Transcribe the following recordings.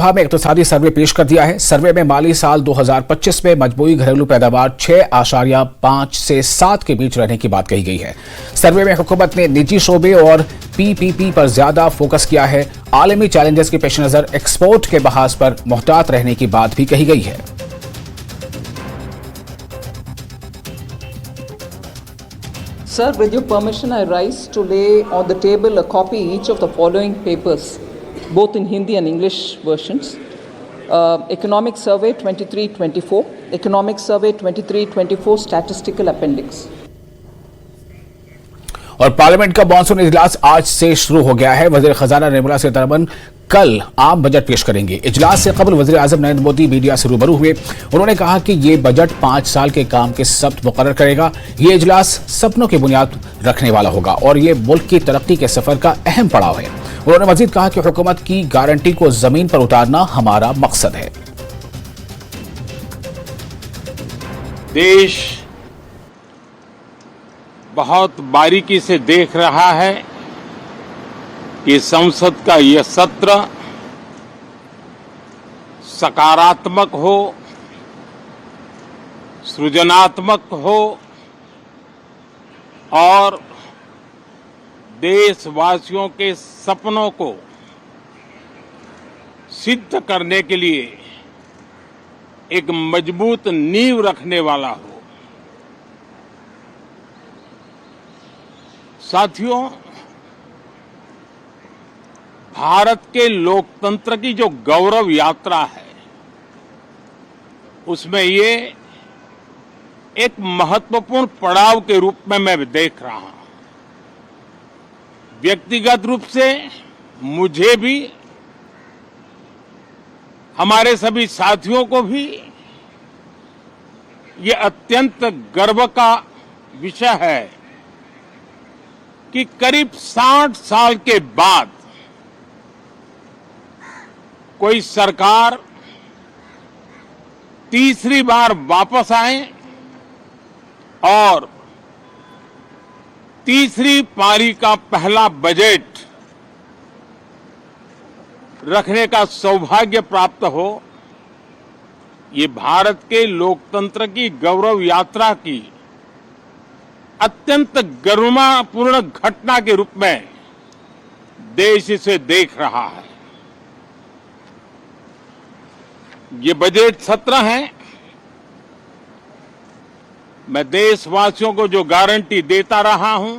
लोकसभा में इक्तिसादी सर्वे पेश कर दिया है। सर्वे में माली साल 2025 में मजमूई घरेलू पैदावार 6.5 से 7 के बीच रहने की बात कही गई है। सर्वे में हुकूमत ने निजी शोबे और पीपीपी पर ज्यादा फोकस किया है। आलमी चैलेंजेस के पेश नजर एक्सपोर्ट के बहाज पर मोहतात रहने की बात भी कही गई है। Sir, with your permission, I rise to lay on the table a copy each of the following papers, both in Hindi and English versions. Economic Survey 23-24, Economic Survey 23-24 Statistical Appendix. और पार्लियामेंट का monsoon इजलास आज से शुरू हो गया है। वजीर खजाना निर्मला सीतारमण कल आम बजट पेश करेंगे। इजलास से कबल वजीर आजम नरेंद्र मोदी मीडिया से रूबरू हुए। उन्होंने कहा कि ये बजट 5 साल के काम के सब्त मुकर्रर करेगा। ये इजलास सपनों की बुनियाद रखने वाला होगा और ये मुल्क की तरक्की के सफर का अहम पड़ाव है। उन्होंने मजीद कहा कि हुकूमत की गारंटी को जमीन पर उतारना हमारा मकसद है। देश बहुत बारीकी से देख रहा है कि संसद का यह सत्र सकारात्मक हो, सृजनात्मक हो और देशवासियों के सपनों को सिद्ध करने के लिए एक मजबूत नींव रखने वाला हो। साथियों, भारत के लोकतंत्र की जो गौरव यात्रा है, उसमें ये एक महत्वपूर्ण पड़ाव के रूप में मैं देख रहा हूं। व्यक्तिगत रूप से मुझे भी, हमारे सभी साथियों को भी ये अत्यंत गर्व का विषय है कि करीब 60 साल के बाद कोई सरकार तीसरी बार वापस आए और तीसरी पारी का पहला बजट रखने का सौभाग्य प्राप्त हो। ये भारत के लोकतंत्र की गौरव यात्रा की अत्यंत गरिमापूर्ण घटना के रूप में देश इसे देख रहा है। ये बजट सत्र है। मैं देशवासियों को जो गारंटी देता रहा हूं,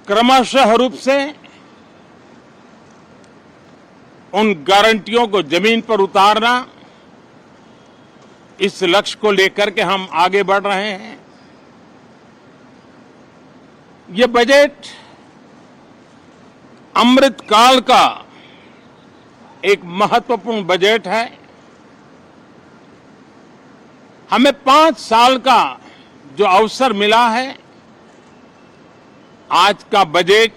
क्रमशः रूप से उन गारंटियों को जमीन पर उतारना, इस लक्ष्य को लेकर के हम आगे बढ़ रहे हैं। ये बजट अमृतकाल का एक महत्वपूर्ण बजट है। हमें 5 साल का जो अवसर मिला है, आज का बजट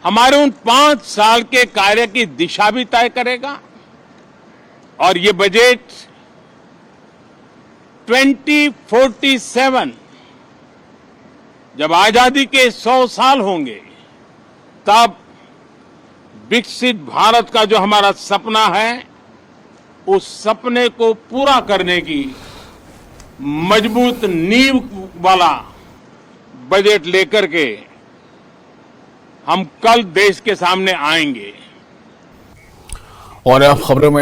हमारे उन 5 साल के कार्य की दिशा भी तय करेगा। और ये बजट 2047 जब आजादी के 100 साल होंगे, तब विकसित भारत का जो हमारा सपना है, उस सपने को पूरा करने की मजबूत नींव वाला बजट लेकर के हम कल देश के सामने आएंगे। और अब खबरों में